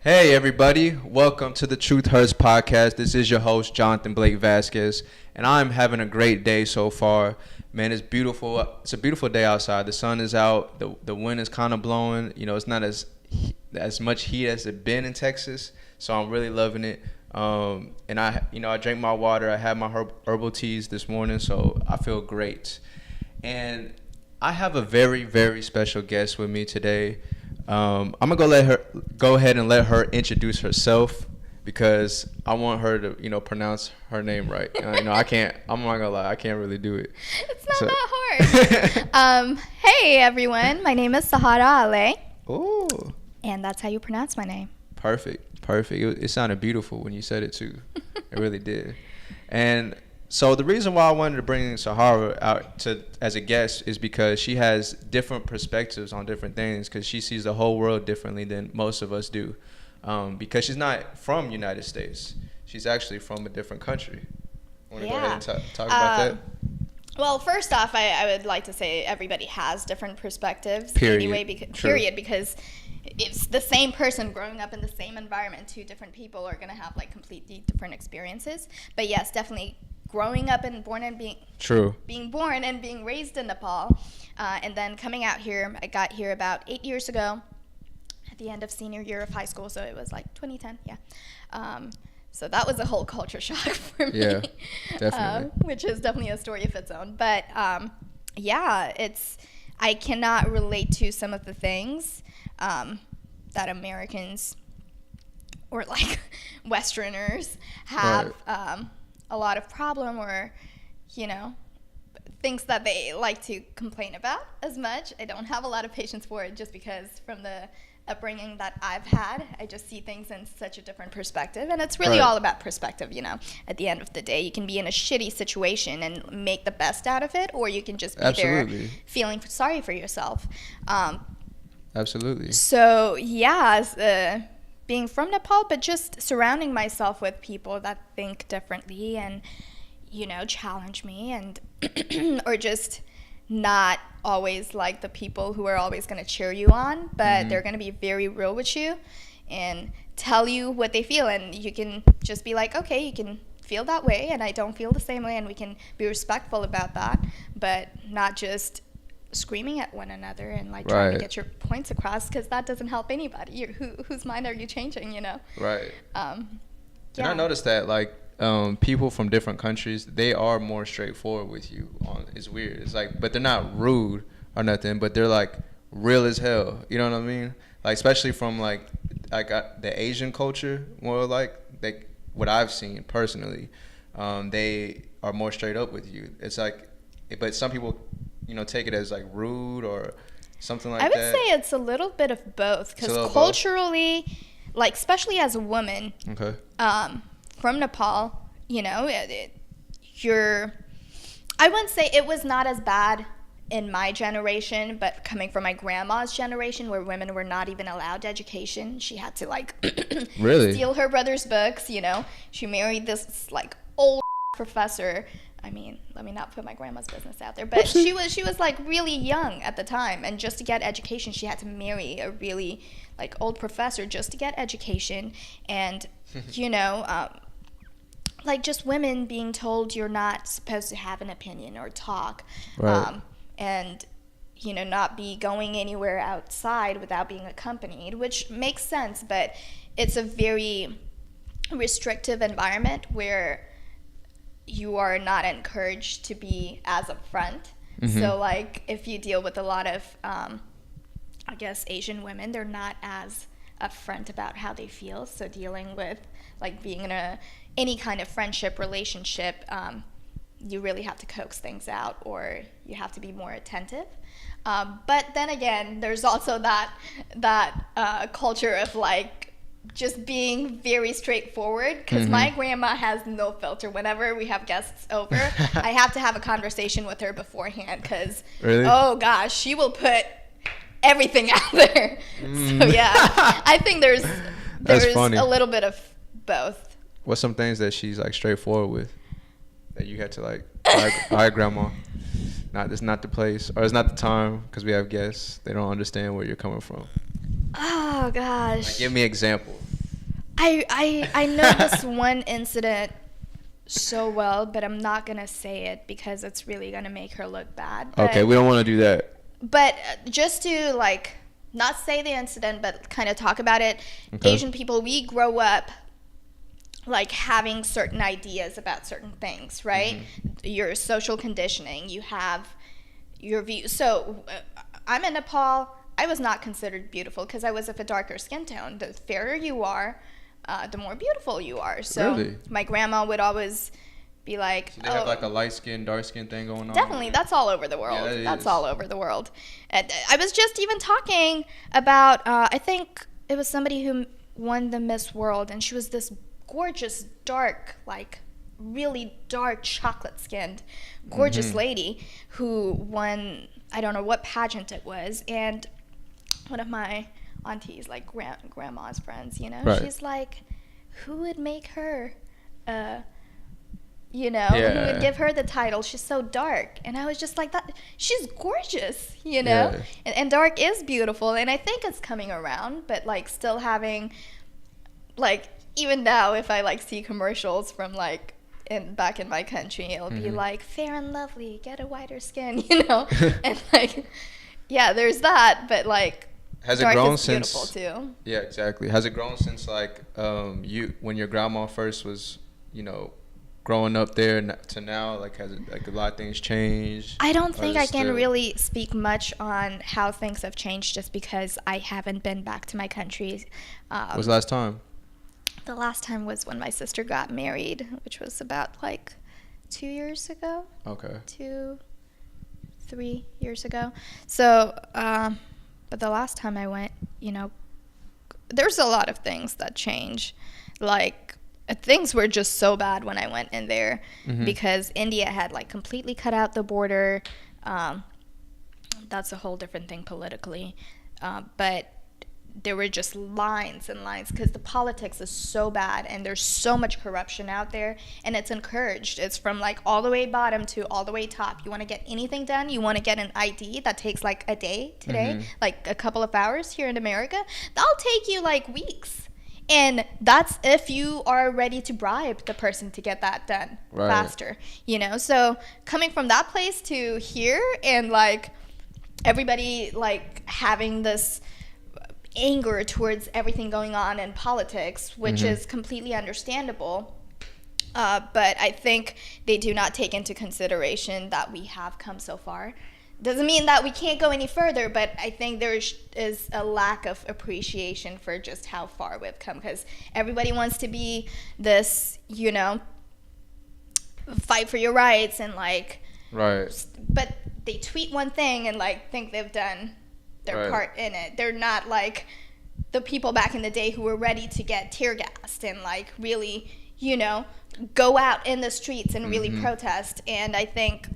Hey everybody, welcome to the Truth Hurts podcast. This is your host, Jonathan Blake Vasquez, and I'm having a great day so far. Man, it's beautiful. It's a beautiful day outside. The sun is out. The wind is kind of blowing. You know, it's not as much heat as it been in Texas, so I'm really loving it. And I drank my water. I had my herbal teas this morning, so I feel great. And I have a very, very special guest with me today. I'm gonna go ahead and let her introduce herself because I want her to pronounce her name right. I can't. I'm not gonna lie, I can't really do it. It's not that hard. Hey everyone, my name is Sahara Ale. Oh. And that's how you pronounce my name. Perfect. It sounded beautiful when you said it too. It really did. And so the reason why I wanted to bring Sahara out as a guest is because she has different perspectives on different things, because she sees the whole world differently than most of us do. Because she's not from United States. She's actually from a different country. Want to go ahead and talk about that? Well, first off, I would like to say everybody has different perspectives. Period. Anyway, because it's the same person growing up in the same environment. Two different people are going to have like completely different experiences. But yes, definitely growing up and being born and being raised in Nepal, and then coming out here. I got here about 8 years ago at the end of senior year of high school, so it was like 2010, so that was a whole culture shock for me. Yeah, definitely. Which is definitely a story of its own. But I cannot relate to some of the things that Americans or like Westerners have. Right. A lot of problem or, things that they like to complain about as much. I don't have a lot of patience for it just because from the upbringing that I've had, I just see things in such a different perspective. And it's really all about perspective, At the end of the day, you can be in a shitty situation and make the best out of it, or you can just be there feeling sorry for yourself. Absolutely. So, being from Nepal, but just surrounding myself with people that think differently and, challenge me and or just not always like the people who are always going to cheer you on, but they're going to be very real with you and tell you what they feel. And you can just be like, okay, you can feel that way and I don't feel the same way, and we can be respectful about that, but not just screaming at one another and like trying to get your points across, because that doesn't help anybody. Whose mind are you changing, Right. And I noticed that like people from different countries, they are more straightforward with you. It's weird. It's like, but they're not rude or nothing, but they're like real as hell. You know what I mean? Like especially from like the Asian culture, more like what I've seen personally, they are more straight up with you. It's like, but some people take it as like rude or something like that. I would say it's a little bit of both, because culturally, like especially as a woman, from Nepal, I wouldn't say it was not as bad in my generation, but coming from my grandma's generation, where women were not even allowed education, she had to like steal her brother's books. She married this like old professor. I mean, let me not put my grandma's business out there, but she was like really young at the time, and just to get education, she had to marry a really like old professor just to get education, and like just women being told you're not supposed to have an opinion or talk, and not be going anywhere outside without being accompanied, which makes sense, but it's a very restrictive environment where you are not encouraged to be as upfront. So like if you deal with a lot of I guess Asian women, they're not as upfront about how they feel. So dealing with like being in any kind of friendship relationship, you really have to coax things out, or you have to be more attentive. But then again, there's also that culture of like just being very straightforward, because my grandma has no filter. Whenever we have guests over, I have to have a conversation with her beforehand, because oh gosh, she will put everything out there. So yeah, I think there's a little bit of both. What's some things that she's like straightforward with that you had to like, all right grandma, it's not the place, or it's not the time, because we have guests, they don't understand where you're coming from? Oh gosh. Like, give me an example. I know this one incident so well, but I'm not gonna say it because it's really gonna make her look bad. But, Okay, we don't want to do that. But just to like not say the incident, but kind of talk about it. Okay. Asian people, we grow up like having certain ideas about certain things, right? Your social conditioning, you have your views. So I'm in Nepal. I was not considered beautiful because I was of a darker skin tone. The fairer you are, the more beautiful you are. So really? My grandma would always be like, so they have like a light skin, dark skin thing going on? Definitely. That's all over the world. Yeah, that's all over the world. And I was just even talking about, I think it was somebody who won the Miss World, and she was this gorgeous, dark, like really dark chocolate-skinned, gorgeous lady who won, I don't know what pageant it was, and one of my aunties, like grandma's friends, you know, she's like, who would make her, who would give her the title? She's so dark. And I was just like, that. She's gorgeous, you know? Yeah. And dark is beautiful, and I think it's coming around, but like still having, like, even now if I like see commercials from like back in my country, it'll be like, fair and lovely, get a whiter skin, you know? And like, yeah, there's that, but like, has dark it grown is beautiful since? Too. Yeah, exactly. Has it grown since like when your grandma first was, you know, growing up there to now? Like, has it, like, a lot of things changed? I don't think I can really speak much on how things have changed just because I haven't been back to my country. When was the last time? The last time was when my sister got married, which was about like 2 years ago. Okay. 3 years ago. So, but the last time I went, you know, there's a lot of things that change. Like, things were just so bad when I went in there because India had like completely cut out the border. That's a whole different thing politically. But there were just lines and lines because the politics is so bad and there's so much corruption out there, and it's encouraged. It's from like all the way bottom to all the way top. You want to get anything done, you want to get an ID that takes like a day today, like a couple of hours here in America, that'll take you like weeks. And that's if you are ready to bribe the person to get that done faster, you know? So coming from that place to here and like everybody like having this anger towards everything going on in politics, which is completely understandable. But I think they do not take into consideration that we have come so far. Doesn't mean that we can't go any further, but I think there is a lack of appreciation for just how far we've come, because everybody wants to be this, you know, fight for your rights and like, but they tweet one thing and like think they've done their part in it. They're not like the people back in the day who were ready to get tear gassed and like really, you know, go out in the streets and really protest. And I think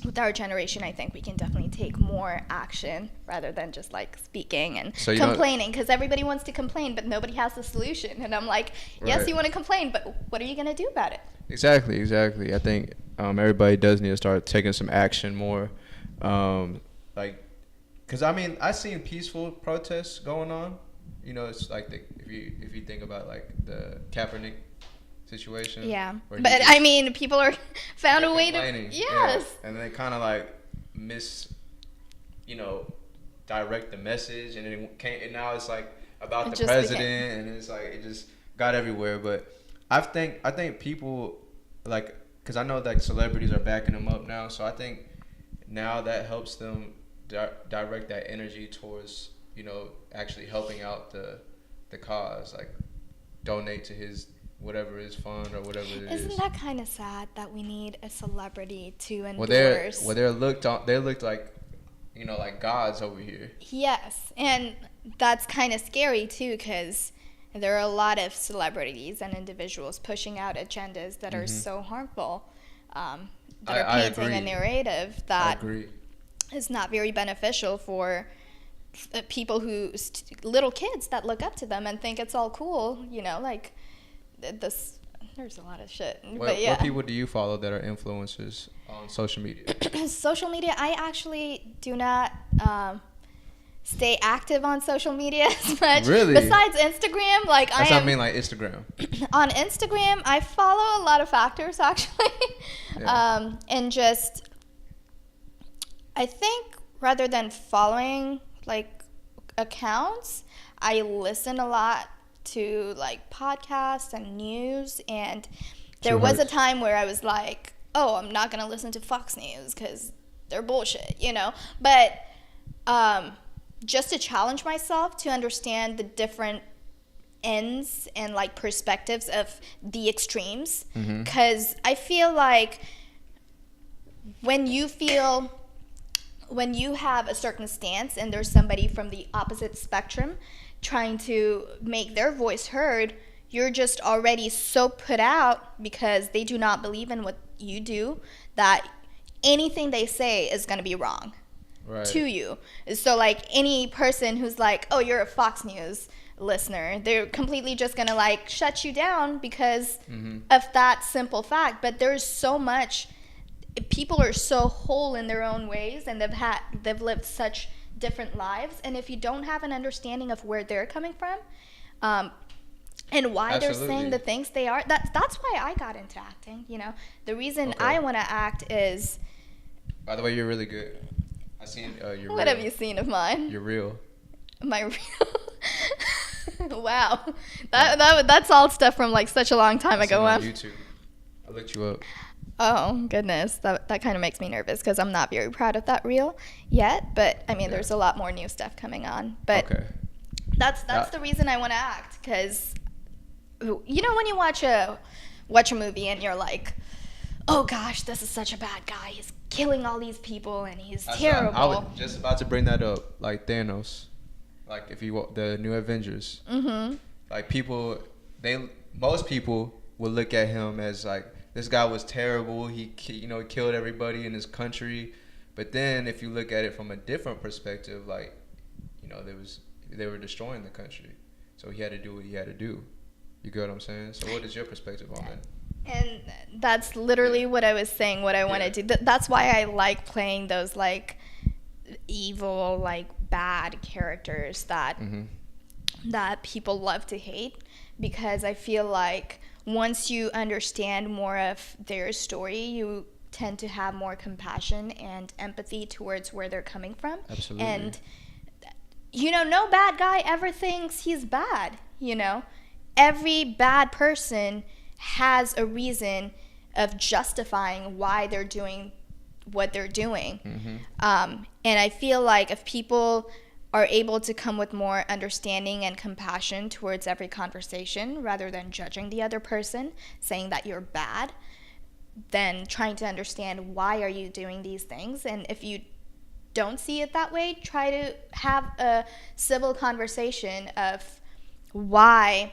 with our generation, I think we can definitely take more action rather than just like speaking and complaining, because everybody wants to complain, but nobody has the solution. And I'm like, yes, you want to complain, but what are you going to do about it? Exactly. I think everybody does need to start taking some action more. Like, because I mean, I seen peaceful protests going on. You know, it's like if you think about like the Kaepernick situation. Yeah, but I mean, people are found a way to and they kind of like direct the message, and it can't. And now it's like about the president, and it's like it just got everywhere. But I think people like, because I know that celebrities are backing them up now, so I think now that helps them direct that energy towards, you know, actually helping out the cause, like donate to his whatever his fund or whatever it is. Isn't that kind of sad that we need a celebrity to endorse? They looked like, you know, like gods over here. Yes, and that's kind of scary too, because there are a lot of celebrities and individuals pushing out agendas that are so harmful, that are painting a narrative that is not very beneficial for people little kids that look up to them and think it's all cool, you know, like this. There's a lot of shit. What people do you follow that are influencers on social media? Social media, I actually do not stay active on social media as much. Really? Besides Instagram, like That's what I mean, like Instagram. On Instagram, I follow a lot of factors actually. Yeah. And just, I think rather than following like accounts, I listen a lot to like podcasts and news, and there was a time where I was like, oh, I'm not going to listen to Fox News because they're bullshit, you know? But just to challenge myself to understand the different ends and like perspectives of the extremes, because I feel like when you have a certain stance and there's somebody from the opposite spectrum trying to make their voice heard, you're just already so put out because they do not believe in what you do that anything they say is going to be wrong to you. So like any person who's like, oh, you're a Fox News listener, they're completely just going to like shut you down because of that simple fact. But there's so much, people are so whole in their own ways, and they've lived such different lives, and if you don't have an understanding of where they're coming from and why they're saying the things they are, that's why I got into acting, you know. The reason I want to act is, by the way, you're really good. I seen you're what real. have you seen of mine? You're real. Am I real? Wow, that's all stuff from like such a long time ago. On YouTube, I looked you up. Oh, goodness. That kind of makes me nervous because I'm not very proud of that reel yet. But, I mean, there's a lot more new stuff coming on. But that's the reason I want to act, because, you know, when you watch a movie and you're like, oh, gosh, this is such a bad guy. He's killing all these people and he's terrible. I was just about to bring that up, like Thanos. Like, if you the new Avengers. Like, most people will look at him as, like, this guy was terrible. He killed everybody in his country. But then if you look at it from a different perspective, like, you know, they were destroying the country. So he had to do what he had to do. You get what I'm saying? So what is your perspective on that? And that's literally what I was saying, what I want to do. That's why I like playing those, like, evil, like, bad characters that people love to hate, because I feel like once you understand more of their story, you tend to have more compassion and empathy towards where they're coming from. Absolutely. And, you know, no bad guy ever thinks he's bad, you know. Every bad person has a reason of justifying why they're doing what they're doing. And I feel like if people are able to come with more understanding and compassion towards every conversation rather than judging the other person, saying that you're bad, then trying to understand why are you doing these things. And if you don't see it that way, try to have a civil conversation of why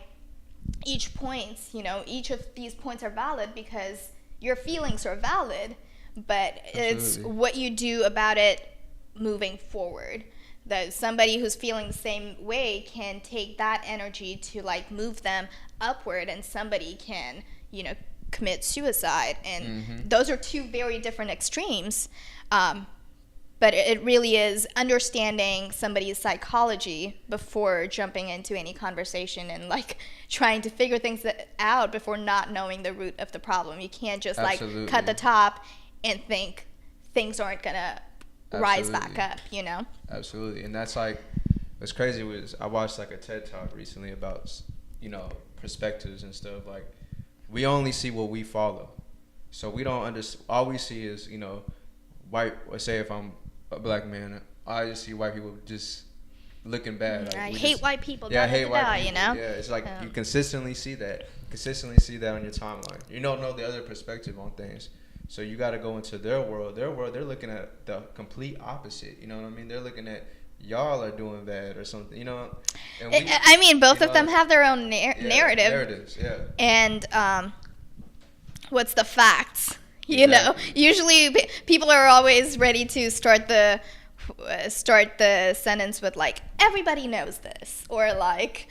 each of these points are valid, because your feelings are valid, but it's what you do about it moving forward. That somebody who's feeling the same way can take that energy to like move them upward, and somebody can, you know, commit suicide. And those are two very different extremes. But it really is understanding somebody's psychology before jumping into any conversation and like trying to figure things out before not knowing the root of the problem. You can't just like cut the top and think things aren't gonna rise back up, you know? Absolutely. And that's like, what's crazy was I watched like a TED Talk recently about, you know, perspectives and stuff. Like, we only see what we follow. So we don't understand, all we see is, you know, white, or say if I'm a black man, I just see white people just looking bad. Like, I hate white people. Yeah, I hate white people. You know? Yeah, it's like you consistently see that on your timeline. You don't know the other perspective on things. So you got to go into their world. Their world, they're looking at the complete opposite. You know what I mean? They're looking at y'all are doing bad or something. You know? And I mean, both of them have their own narrative. Narratives, yeah. And what's the facts? You know, usually people are always ready to start the sentence with like, everybody knows this, or like,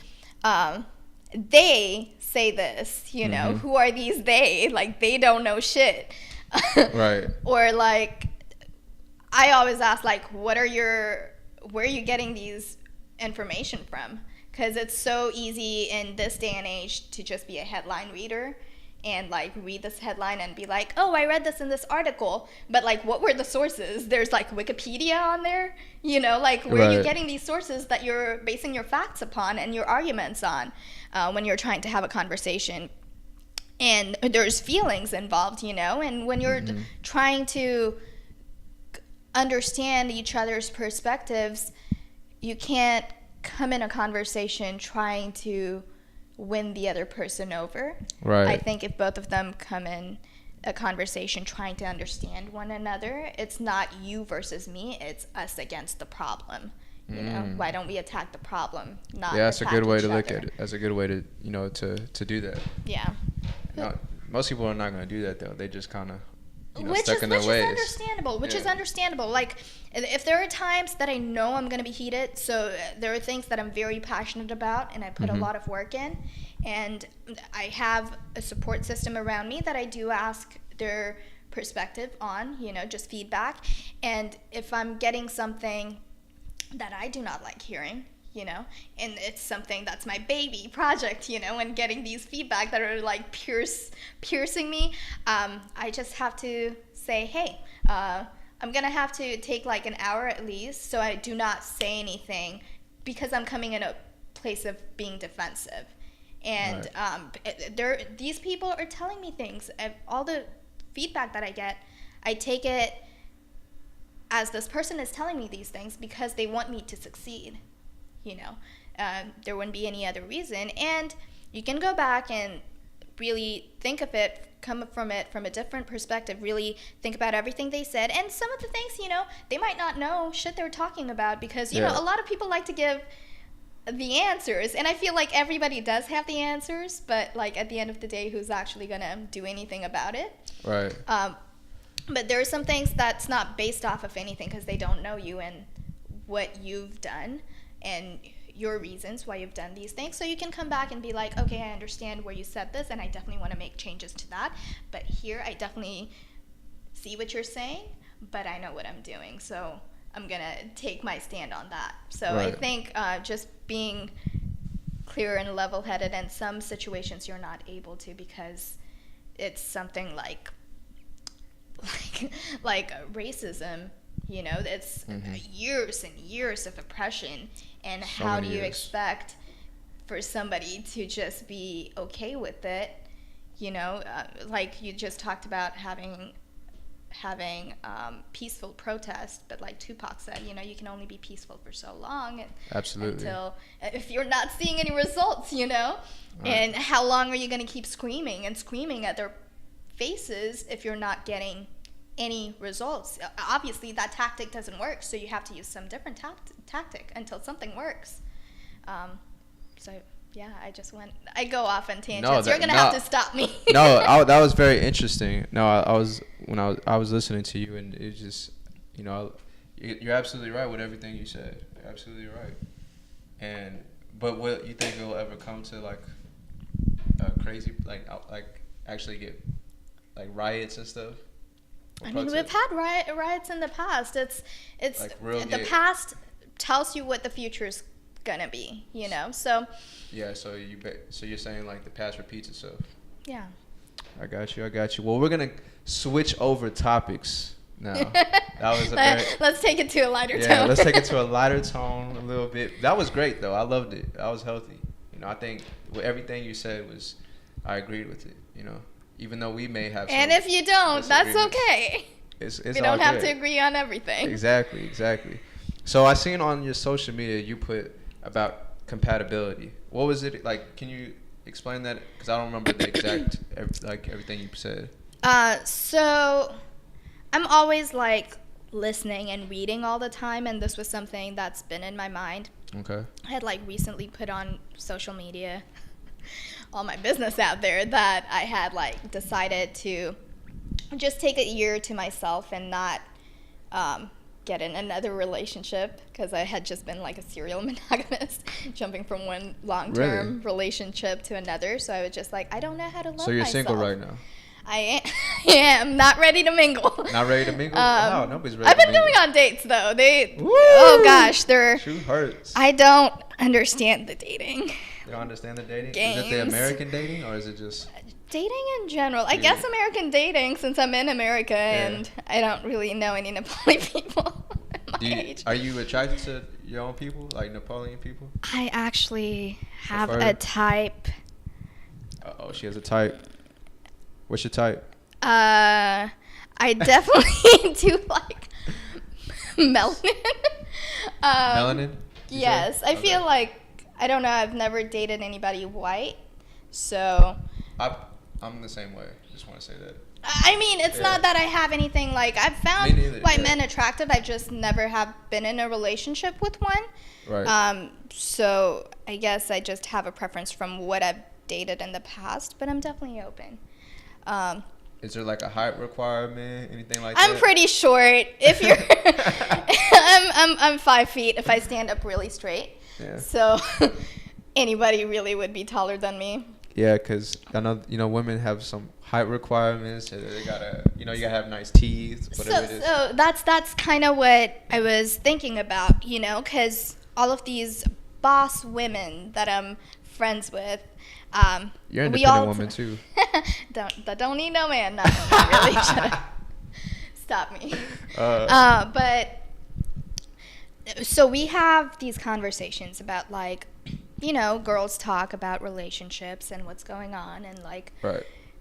they say this. You know, who are these they? Like, they don't know shit. Right. Or like, I always ask like, what are your where are you getting these information from? Because it's so easy in this day and age to just be a headline reader and like read this headline and be like, oh, I read this in this article, but like what were the sources? There's like Wikipedia on there, you know, like where are you getting these sources that you're basing your facts upon and your arguments on when you're trying to have a conversation? And there's feelings involved, you know, and when you're trying to understand each other's perspectives, you can't come in a conversation trying to win the other person over. Right. I think if both of them come in a conversation trying to understand one another, it's not you versus me, it's us against the problem. You know, why don't we attack the problem, not that's a good way to look other. at it. That's a good way to, you know, to do that. Yeah. Now, most people are not going to do that, though. They just kind of, you know, which stuck in their ways. Which is understandable. Like, if there are times that I know I'm going to be heated, so there are things that I'm very passionate about and I put a lot of work in, and I have a support system around me that I do ask their perspective on, you know, just feedback. And if I'm getting something that I do not like hearing, you know, and it's something that's my baby project, you know, and getting these feedback that are like piercing me, I just have to say, hey, I'm gonna have to take like an hour at least, so I do not say anything because I'm coming in a place of being defensive. And these people are telling me things. All the feedback that I get, I take it as this person is telling me these things because they want me to succeed. You know, there wouldn't be any other reason. And you can go back and really think of it, come from it from a different perspective, really think about everything they said. And some of the things, you know, they might not know shit they're talking about because, you know, a lot of people like to give the answers. And I feel like everybody does have the answers, but like at the end of the day, who's actually going to do anything about it? Right. But there are some things that's not based off of anything because they don't know you and what you've done and your reasons why you've done these things. So you can come back and be like, okay, I understand where you said this and I definitely want to make changes to that. But here I definitely see what you're saying, but I know what I'm doing. So I'm going to take my stand on that. So I think just being clear and level-headed, in some situations you're not able to because it's something like racism. You know, it's years and years of oppression, and so how do you expect for somebody to just be okay with it? You know, like you just talked about having peaceful protest, but like Tupac said, you know, you can only be peaceful for so long. Until if you're not seeing any results, you know, and how long are you going to keep screaming at their faces if you're not getting any results? Obviously that tactic doesn't work, so you have to use some different tactic until something works. So yeah, I go off on tangents. You're gonna have to stop me. That was very interesting. I was listening to you, and it just, you know, you're absolutely right with everything you said. You're absolutely right. But what you think it'll ever come to like crazy like actually get like riots and stuff? I mean, we've had riots in the past. It's like the past tells you what the future is gonna be, you know. So yeah, so you're saying like the past repeats itself. Yeah. I got you. Well, we're gonna switch over topics now. Let's take it to a lighter tone. Yeah, let's take it to a lighter tone a little bit. That was great though. I loved it. That was healthy. You know, I think everything you said I agreed with it. You know. Even though we may have some and if you don't, that's okay. It's we don't have to agree on everything. Exactly. So I seen on your social media you put about compatibility. What was it like? Can you explain that? Because I don't remember the exact everything you said. So I'm always like listening and reading all the time, and this was something that's been in my mind. Okay. I had like recently put on social media all my business out there that I had like decided to just take a year to myself and not get in another relationship because I had just been like a serial monogamist, jumping from one long-term relationship to another. So I was just like, I don't know how to love myself. So you're single right now? I am not ready to mingle. Not ready to mingle? Wow, nobody's ready I've been to mingle. going on dates though. Woo! Oh gosh, Truth hurts. I don't understand the dating. You don't understand the dating? Games. Is it the American dating, or is it just dating in general? I guess American dating, since I'm in America and I don't really know any Nepali people my age. Are you attracted to your own people, like Nepalian people? I actually have a type. Uh-oh, she has a type. What's your type? I definitely do like melanin. Melanin? Yes, I feel like, I don't know, I've never dated anybody white, so. I'm the same way. Just want to say that. I mean, it's not that I have anything like, I've found white men attractive. I just never have been in a relationship with one. Right. So I guess I just have a preference from what I've dated in the past, but I'm definitely open. Is there like a height requirement, anything like that? I'm pretty short. If you're, I'm 5 feet if I stand up really straight. Yeah. So anybody really would be taller than me. Yeah, because I know, women have some height requirements. They gotta, you gotta have nice teeth, whatever it is. So that's kind of what I was thinking about, because all of these boss women that I'm friends with, you're an independent woman too. don't need no man. Not really. Shut up. Stop me. But so we have these conversations about like, girls talk about relationships and what's going on and like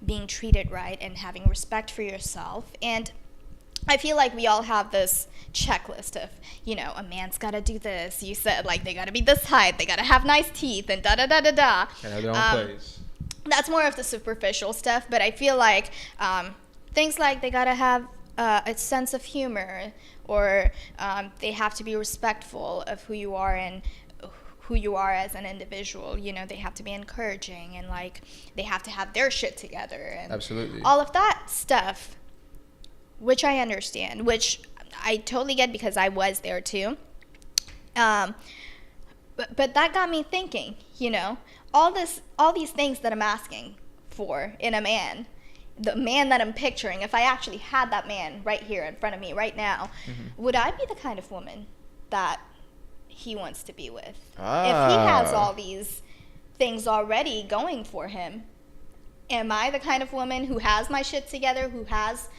being treated right and having respect for yourself. And I feel like we all have this checklist of, a man's got to do this. You said like they got to be this height, they got to have nice teeth and da da da da da. And have their own place. That's more of the superficial stuff, but I feel like things like they got to have a sense of humor, or they have to be respectful of who you are and who you are as an individual. They have to be encouraging, and like they have to have their shit together, and absolutely all of that stuff, which I understand, which I totally get because I was there too. But that got me thinking, all these things that I'm asking for in a man, the man that I'm picturing, if I actually had that man right here in front of me right now, would I be the kind of woman that he wants to be with? If he has all these things already going for him, am I the kind of woman who has my shit together, who has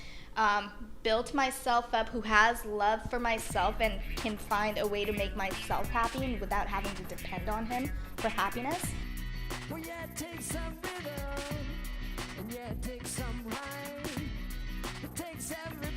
built myself up, who has love for myself and can find a way to make myself happy without having to depend on him for happiness? Well, yeah, it takes some rhythm, and yeah, it takes some rhyme. It takes everybody.